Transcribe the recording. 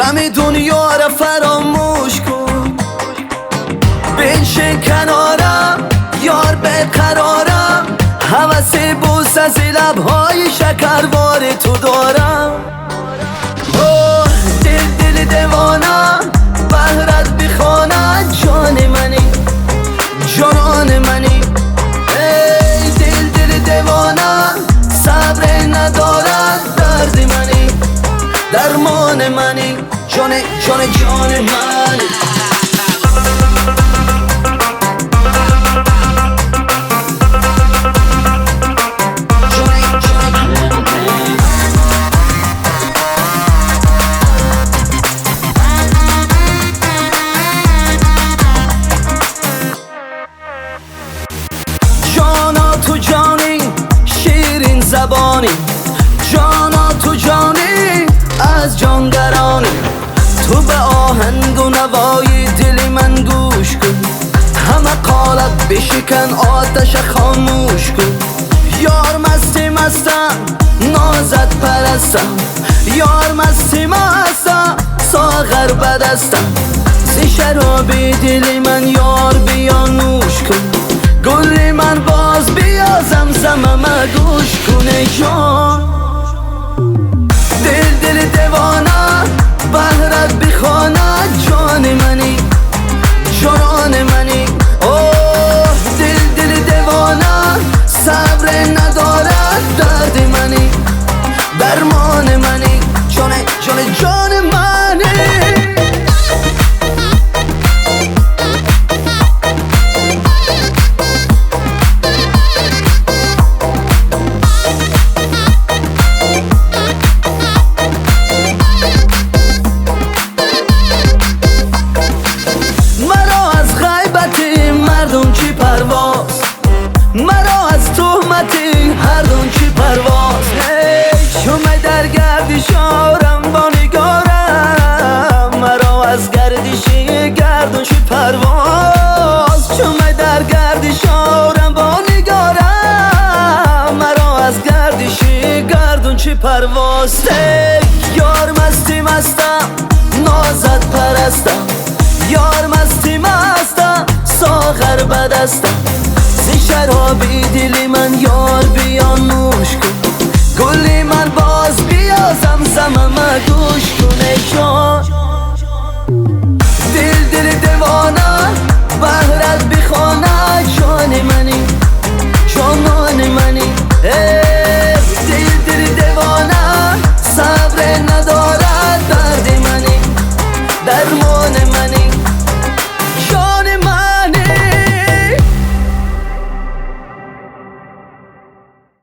همه دنیا را فراموش کن، بنشین کنارم یار بقرارم، هوس بوس از لبهای شکروار تو دارم. دل دیوانم بهرت بخوانم، جان منی جانان منی. ای دل دیوانم صبر ندارد، درد منی درمان منی، جان منی. جانا تو جانی شیرین زبانی، جانا تو جانی از جانگرانی، تو به آهنگ و نوای دل من گوش کن، همه قالب بشکن آتش خاموش کن. یار مستی مستم نازت پرستم، یار مستی مستم ساغر بدستم، زی شراب دل من یار بیا نوش کن، گل من باز بیا زمزمم گوش کنه جان. دل دیوانه بهرت بخوانه، جان منی جانان منی. اوه دل دیوانه صبر ندارد، درد منی درمان منی، جان منی. مردم چی پرواز، مرا از تهمتی هر دون چی پرواز. چون در گردشارم با نگارم، مرا از گردشی گردون چی پرواز. چون در گردشارم با نگارم، مرا از گردشی گردون چی پرواز. یار مستی مستم نازت پرستم، یار مستی مستم ساغر بدستم، زی شرابی دل من یار بیا نوش کن، گلی من باز بیا زمزمم گوش کنه جان.